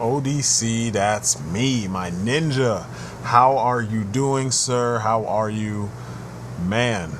ODC, that's me, my ninja. How are you doing, sir? How are you? Man,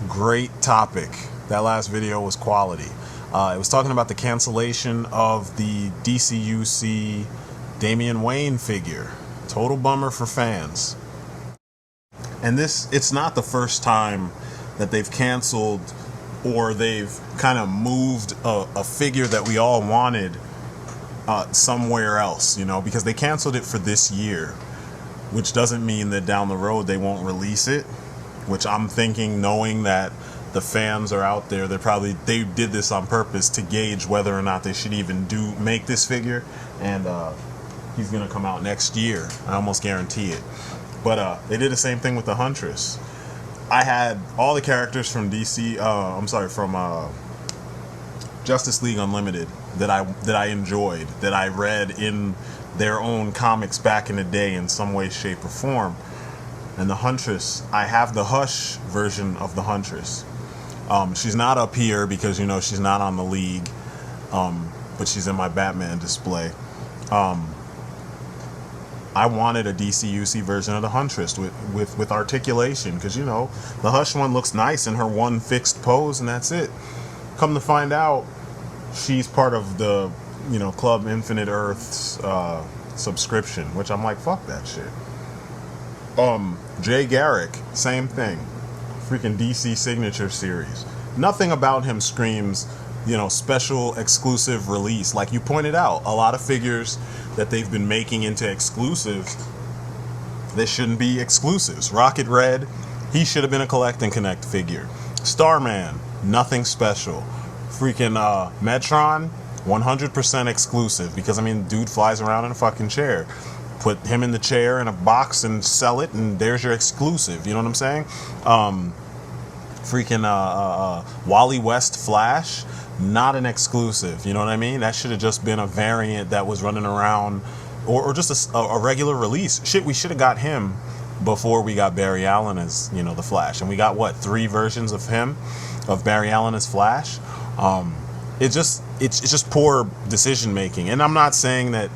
great topic. That last video was quality. It was talking about the cancellation of the DCUC Damian Wayne figure. Total bummer for fans. And it's not the first time that they've canceled or they've kind of moved a figure that we all wanted somewhere else, because they canceled it for this year, which doesn't mean that down the road they won't release it, which I'm thinking, knowing that the fans are out there, they did this on purpose to gauge whether or not they should even make this figure, and he's gonna come out next year. I almost guarantee it. But they did the same thing with the Huntress. I had all the characters from from Justice League Unlimited that I enjoyed, that I read in their own comics back in the day in some way, shape, or form. And the Huntress, I have the Hush version of the Huntress. She's not up here because she's not on the League, but she's in my Batman display. I wanted a DCUC version of the Huntress with articulation, because the Hush one looks nice in her one fixed pose, and that's it. Come to find out, she's part of the Club Infinite Earth's subscription, which I'm like, fuck that shit. Jay Garrick, same thing. Freaking DC Signature Series. Nothing about him screams special exclusive release. Like you pointed out, a lot of figures that they've been making into exclusives, they shouldn't be exclusives. Rocket Red, he should have been a collect and connect figure. Starman, nothing special. Freaking Metron, 100% exclusive, because dude flies around in a fucking chair. Put him in the chair in a box and sell it, and there's your exclusive. You know what I'm saying? Wally West Flash, not an exclusive. You know what I mean? That should have just been a variant that was running around, or just a regular release. Shit, we should have got him before we got Barry Allen as the Flash, and we got 3 versions of him, of Barry Allen as Flash. It's just poor decision making, and I'm not saying that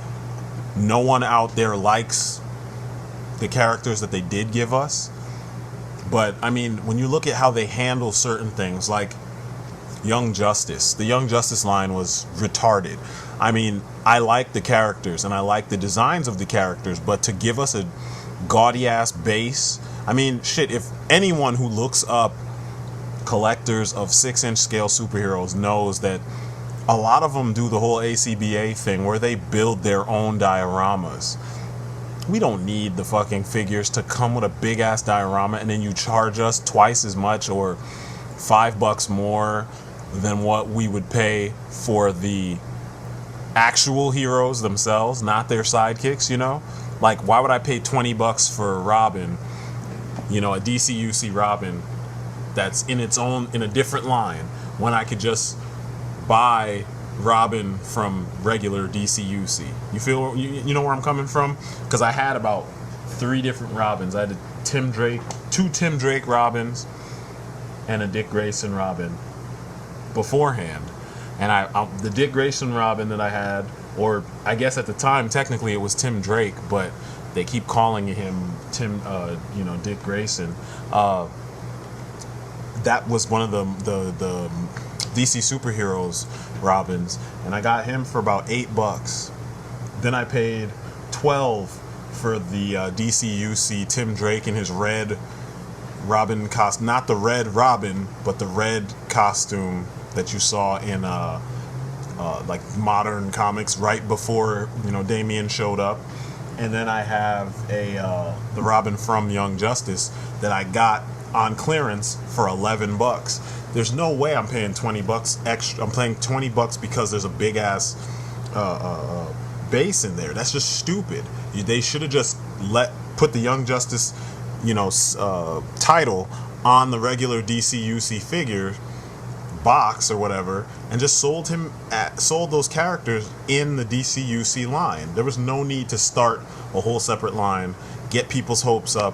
no one out there likes the characters that they did give us, but when you look at how they handle certain things, like Young Justice, the Young Justice line was retarded. I like the characters and I like the designs of the characters, but to give us a gaudy ass base, if anyone who looks up collectors of 6-inch scale superheroes knows that a lot of them do the whole ACBA thing where they build their own dioramas. We don't need the fucking figures to come with a big ass diorama and then you charge us twice as much or $5 more than what we would pay for the actual heroes themselves, not their sidekicks. Like, why would I pay $20 for Robin, a DCUC Robin that's in a different line, when I could just buy Robin from regular DCUC? You know where I'm coming from? Because I had about 3 different Robins. I had two Tim Drake Robins and a Dick Grayson Robin beforehand. And the Dick Grayson Robin that I had, or I guess at the time technically it was Tim Drake, but they keep calling him Dick Grayson. That was one of the DC Superheroes Robins, and I got him for about $8. Then I paid $12 for the DCUC Tim Drake in his red Robin costume, not the red Robin, but the red costume that you saw in like modern comics right before Damian showed up. And then I have the Robin from Young Justice that I got on clearance for $11. There's no way I'm paying $20 extra. I'm paying $20 because there's a big ass base in there. That's just stupid. They should have just put the Young Justice title on the regular DCUC figure box or whatever, and just sold those characters in the DCUC line. There was no need to start a whole separate line, get people's hopes up,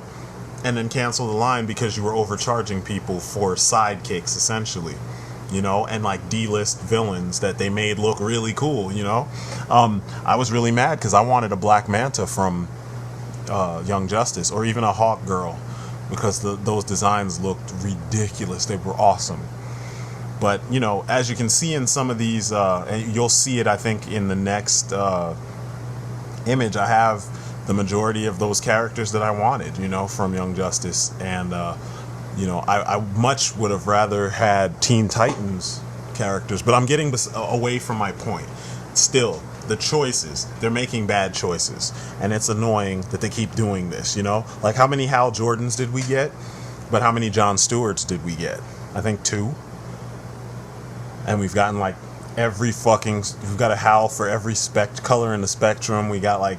and then cancel the line because you were overcharging people for sidekicks, essentially. you know, and like D-list villains that they made look really cool, you know. I was really mad because I wanted a Black Manta from Young Justice, or even a Hawk Girl, because those designs looked ridiculous. They were awesome. But, you know, as you can see in some of these, and you'll see it, I think, in the next image, I have the majority of those characters that I wanted, you know, from Young Justice. And, you know, I much would have rather had Teen Titans characters, but I'm getting away from my point. Still, the choices, they're making bad choices, and it's annoying that they keep doing this, you know? Like, how many Hal Jordans did we get? But how many Jon Stewarts did we get? I think 2. And we've gotten like we've got a Hal for every color in the spectrum. We got like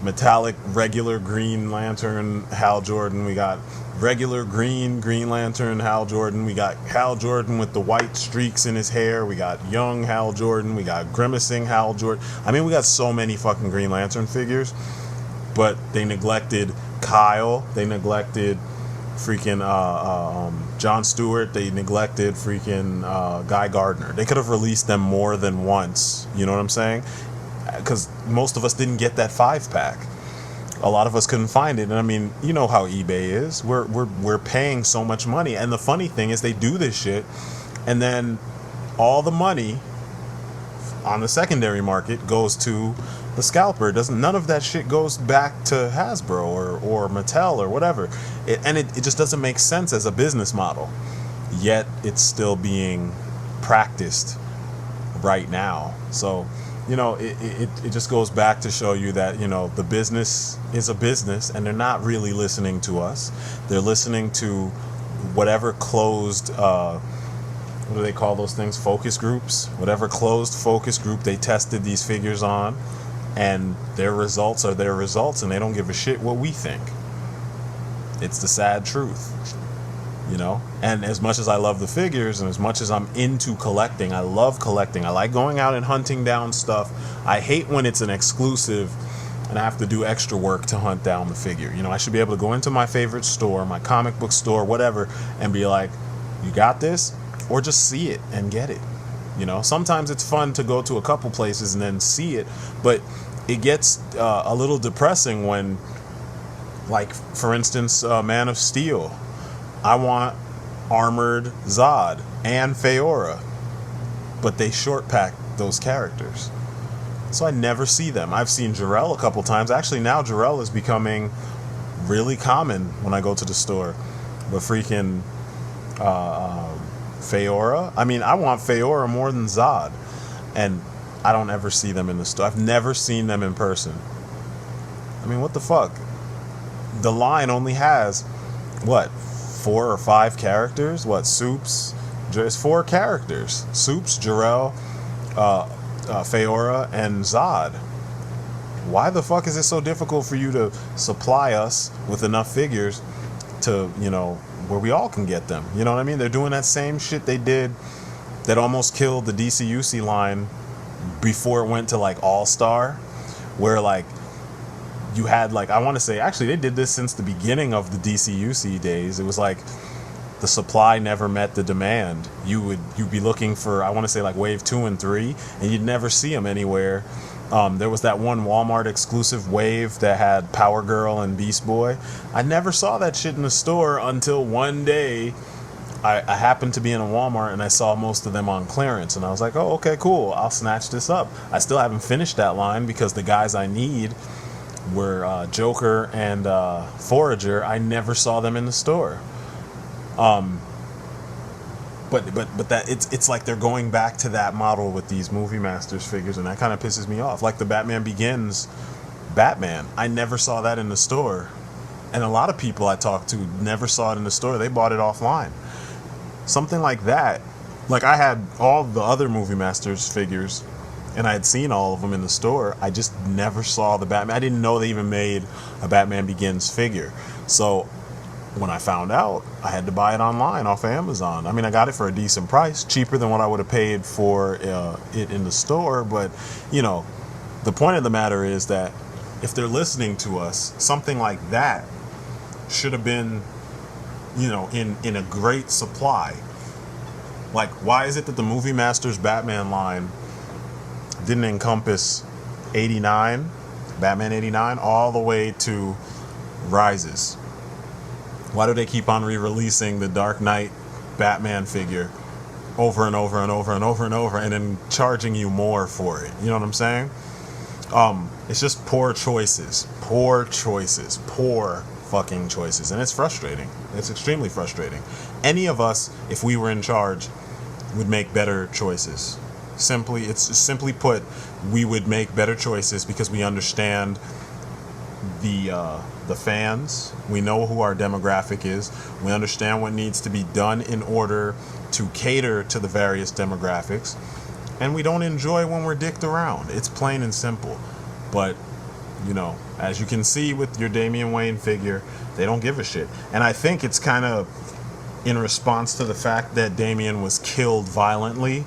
metallic regular Green Lantern Hal Jordan. We got regular Green Lantern Hal Jordan. We got Hal Jordan with the white streaks in his hair. We got young Hal Jordan. We got grimacing Hal Jordan. I mean, we got so many fucking Green Lantern figures, but they neglected Kyle. They neglected freaking Jon Stewart. They neglected freaking Guy Gardner. They could have released them more than once. You know what I'm saying? Because most of us didn't get that 5-pack. A lot of us couldn't find it. And I mean, you know how eBay is. We're paying so much money. And the funny thing is, they do this shit, and then all the money on the secondary market goes to the scalper. None of that shit goes back to Hasbro or Mattel or whatever. It just doesn't make sense as a business model. Yet it's still being practiced right now. So, you know, it just goes back to show you that, you know, the business is a business, and they're not really listening to us. They're listening to whatever closed, what do they call those things? Focus groups. Whatever closed focus group they tested these figures on, and their results are their results, and they don't give a shit what we think. It's the sad truth, you know. And as much as I love the figures, and as much as I'm into collecting, I love collecting. I like going out and hunting down stuff. I hate when it's an exclusive and I have to do extra work to hunt down the figure. You know, I should be able to go into my favorite store, my comic book store, whatever, and be like, you got this? Or just see it and get it. You know, sometimes it's fun to go to a couple places and then see it, but it gets a little depressing when, like, for instance, Man of Steel. I want Armored Zod and Faora, but they short pack those characters, so I never see them. I've seen Jarrell a couple times. Actually, now Jarrell is becoming really common when I go to the store. But freaking Faora, I mean, I want Faora more than Zod, and I don't ever see them in the store. I've never seen them in person. I mean, what the fuck? The line only has, what, 4 or 5 characters? What, Soups? There's 4 characters. Soups, Jarrell, Faora, and Zod. Why the fuck is it so difficult for you to supply us with enough figures to, you know, where we all can get them? You know what I mean? They're doing that same shit they did that almost killed the DCUC line before it went to like All-Star, where like you had like, I want to say, actually they did this since the beginning of the DCUC days. It was like the supply never met the demand. You'd be looking for, I want to say, like wave 2 and 3, and you'd never see them anywhere. There was that one Walmart exclusive wave that had Power Girl and Beast Boy. I never saw that shit in the store until one day I happened to be in a Walmart and I saw most of them on clearance, and I was like, oh, okay, cool, I'll snatch this up. I still haven't finished that line because the guys I need were Joker and Forager. I never saw them in the store. But that it's like they're going back to that model with these Movie Masters figures, and that kind of pisses me off. Like the Batman Begins Batman, I never saw that in the store, and a lot of people I talked to never saw it in the store. They bought it offline. Something like that. Like I had all the other Movie Masters figures, and I had seen all of them in the store. I just never saw the Batman. I didn't know they even made a Batman Begins figure. So when I found out, I had to buy it online off of Amazon. I mean, I got it for a decent price, cheaper than what I would have paid for it in the store. But, you know, the point of the matter is that if they're listening to us, something like that should have been, you know, in a great supply. Like, why is it that the Movie Masters Batman line didn't encompass 89, Batman 89, all the way to Rises? Why do they keep on re-releasing the Dark Knight Batman figure over and over and over and over and over, and then charging you more for it? You know what I'm saying? It's just poor choices, poor fucking choices, and it's frustrating. It's extremely frustrating. Any of us, if we were in charge, would make better choices. Simply put, we would make better choices because we understand the fans. We know who our demographic is. We understand what needs to be done in order to cater to the various demographics, and we don't enjoy when we're dicked around. It's plain and simple. But, you know, as you can see with your Damian Wayne figure, they don't give a shit. And I think it's kind of in response to the fact that Damian was killed violently.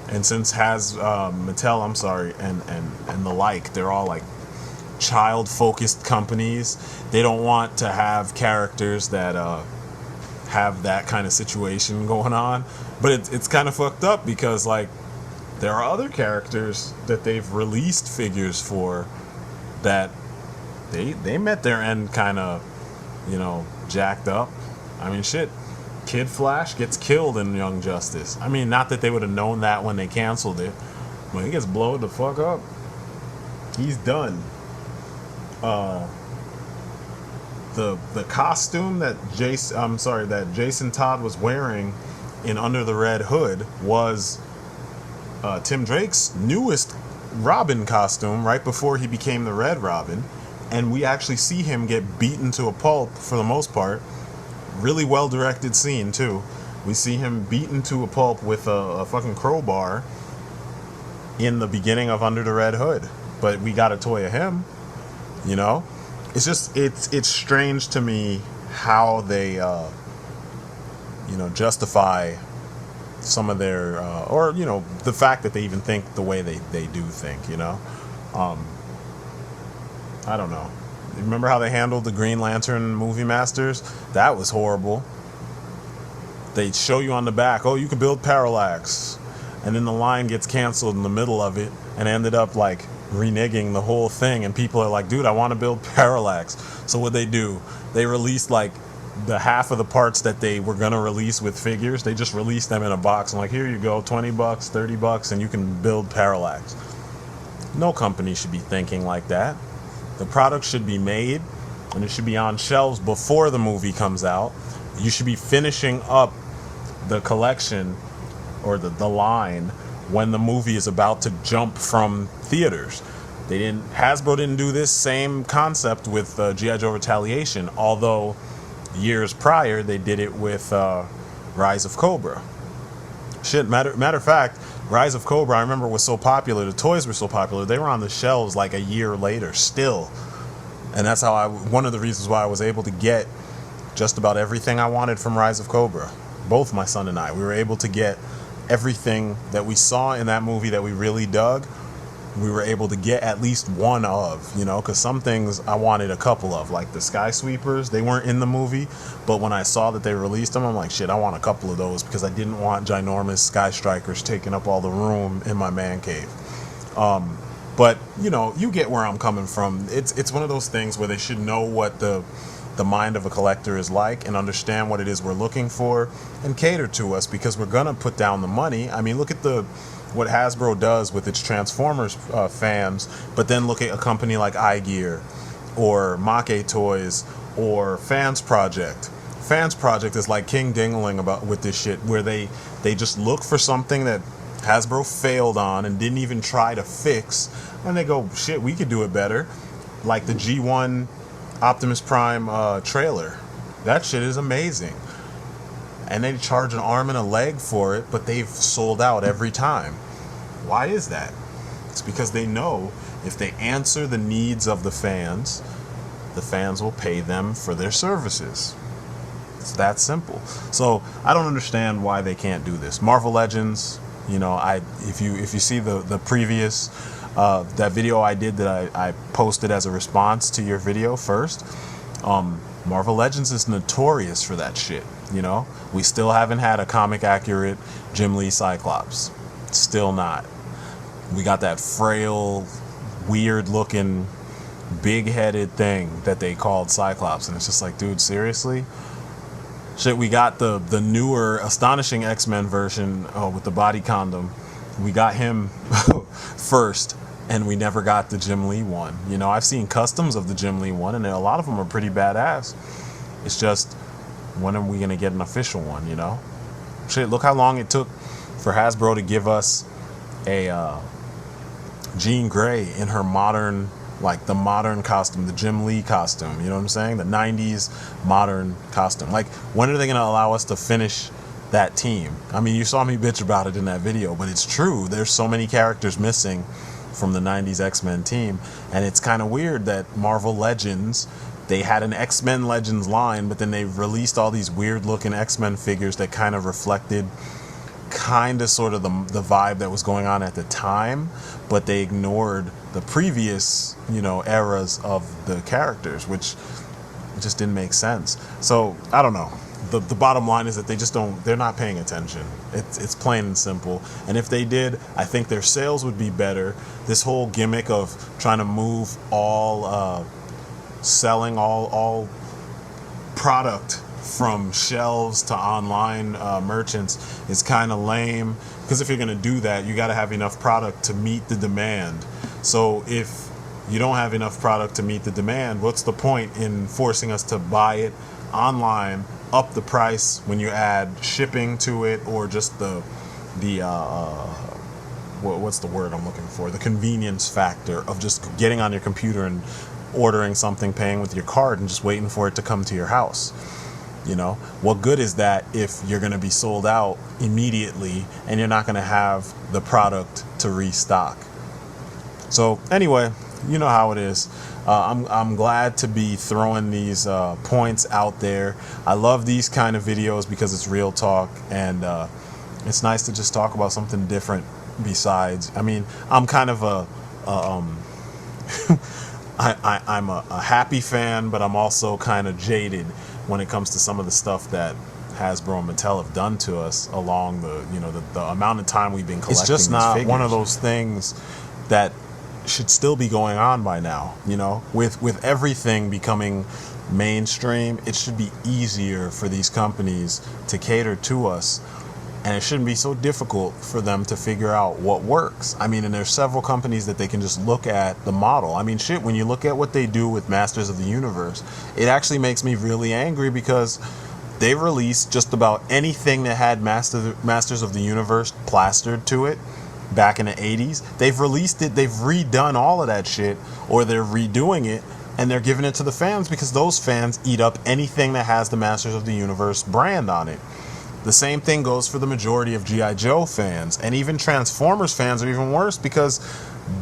And since Mattel, I'm sorry, and the like, they're all like child-focused companies. They don't want to have characters that have that kind of situation going on. But it's kind of fucked up because, like, there are other characters that they've released figures for that they met their end kind of, you know, jacked up. I mean, shit, Kid Flash gets killed in Young Justice. I mean, not that they would have known that when they canceled it, but he gets blown the fuck up. He's done. The costume that Jason Todd was wearing in Under the Red Hood was Tim Drake's newest Robin costume right before he became the Red Robin, and we actually see him get beaten to a pulp for the most part. Really well directed scene too. We see him beaten to a pulp with a fucking crowbar in the beginning of Under the Red Hood, but we got a toy of him. You know, it's just it's strange to me how they justify some of their or the fact that they even think the way they do think. I don't know. Remember how they handled the Green Lantern Movie Masters? That was horrible. They show you on the back, oh, you can build Parallax, and then the line gets canceled in the middle of it and ended up like reneging the whole thing, and people are like, dude, I want to build Parallax. So what they do, they released like the half of the parts that they were going to release with figures. They just released them in a box and like, here you go, $20, $30, and you can build Parallax. No company should be thinking like that. The product should be made and it should be on shelves before the movie comes out. You should be finishing up the collection or the line when the movie is about to jump from theaters. Hasbro didn't do this same concept with G.I. Joe Retaliation, although years prior they did it with Rise of Cobra. Shit, matter of fact, Rise of Cobra, I remember, was so popular, the toys were so popular, they were on the shelves like a year later still. And that's how one of the reasons why I was able to get just about everything I wanted from Rise of Cobra. Both my son and I, we were able to get everything that we saw in that movie that we really dug. We were able to get at least one of, because some things I wanted a couple of, like the Sky Sweepers. They weren't in the movie, but when I saw that they released them, I'm like, shit, I want a couple of those because I didn't want ginormous Sky Strikers taking up all the room in my man cave. But, you get where I'm coming from. It's one of those things where they should know what the mind of a collector is like and understand what it is we're looking for and cater to us, because we're going to put down the money. I mean, look at what Hasbro does with its Transformers fans, but then look at a company like iGear or Make Toys or Fans Project. Fans Project is like king dingling with this shit, where they just look for something that Hasbro failed on and didn't even try to fix, and they go, shit, we could do it better. Like the G1 Optimus Prime trailer. That shit is amazing. And they charge an arm and a leg for it, but they've sold out every time. Why is that? It's because they know if they answer the needs of the fans will pay them for their services. It's that simple. So I don't understand why they can't do this. Marvel Legends, if you see the previous that video I did that I posted as a response to your video first, Marvel Legends is notorious for that shit, you know? We still haven't had a comic accurate Jim Lee Cyclops. Still not. We got that frail, weird looking, big headed thing that they called Cyclops, and it's just like, dude, seriously? Shit, we got the newer, astonishing X-Men version with the body condom. We got him first, and we never got the Jim Lee one. You know, I've seen customs of the Jim Lee one, and a lot of them are pretty badass. It's just, when are we gonna get an official one, you know? Shit, look how long it took for Hasbro to give us a Jean Grey in her modern, like the modern costume, the Jim Lee costume, you know what I'm saying? The 90s modern costume. Like, when are they gonna allow us to finish that team? I mean, you saw me bitch about it in that video, but it's true. There's so many characters missing from the 90s X-Men team, and it's kind of weird that Marvel Legends, they had an XMen Legends line, but then they released all these weird looking X-Men figures that kind of reflected kind of sort of the vibe that was going on at the time, but they ignored the previous, you know, eras of the characters, which just didn't make sense. So I don't know. The bottom line is that they're not paying attention. It's plain and simple. And if they did, I think their sales would be better. This whole gimmick of trying to move selling all product from shelves to online merchants is kind of lame, because if you're going to do that, you got to have enough product to meet the demand. So if you don't have enough product to meet the demand, what's the point in forcing us to buy it online, up the price when you add shipping to it, or just what's the word I'm looking for? The convenience factor of just getting on your computer and ordering something, paying with your card, and just waiting for it to come to your house. You know, what good is that if you're going to be sold out immediately and you're not going to have the product to restock? So anyway, you know how it is. I'm glad to be throwing these points out there. I love these kind of videos because it's real talk, and it's nice to just talk about something different besides. I mean, I'm kind of I'm a happy fan, but I'm also kind of jaded when it comes to some of the stuff that Hasbro and Mattel have done to us along the amount of time we've been collecting. It's just not one of those things that should still be going on by now. You know, with everything becoming mainstream, it should be easier for these companies to cater to us, and it shouldn't be so difficult for them to figure out what works. I mean, and there's several companies that they can just look at the model. I mean, shit, when you look at what they do with Masters of the Universe, it actually makes me really angry, because they released just about anything that had Masters of the Universe plastered to it back in the 80s. They've released it, they've redone all of that shit, or they're redoing it, and they're giving it to the fans, because those fans eat up anything that has the Masters of the Universe brand on it. The same thing goes for the majority of G.I. Joe fans, and even Transformers fans are even worse, because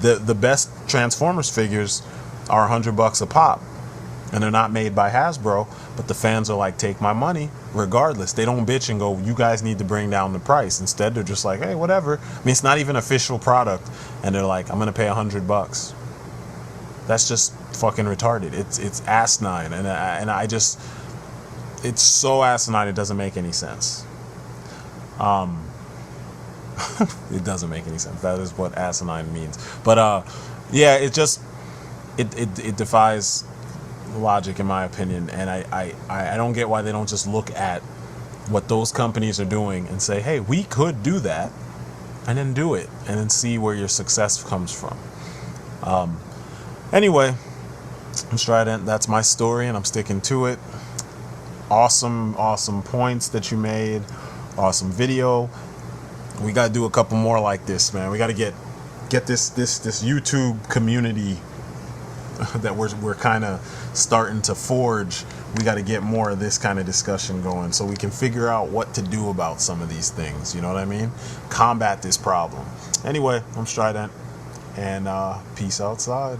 the best Transformers figures are $100 a pop, and they're not made by Hasbro, but the fans are like, take my money regardless. They don't bitch and go, you guys need to bring down the price. Instead, they're just like, hey, whatever. I mean, it's not even official product, and they're like, I'm gonna pay $100. That's just fucking retarded. It's asinine, and I just, it's so asinine it doesn't make any sense. It doesn't make any sense. That is what asinine means. But yeah, it just it defies logic, in my opinion, and I don't get why they don't just look at what those companies are doing and say, hey, we could do that, and then do it, and then see where your success comes from. Anyway, I'm Strident. That's my story, and I'm sticking to it. Awesome points that you made. Awesome video. We got to do a couple more like this, man. We got to get this YouTube community that we're kind of starting to forge. We got to get more of this kind of discussion going, so we can figure out what to do about some of these things. You know what I mean? Combat this problem. Anyway, I'm Strident, and peace outside.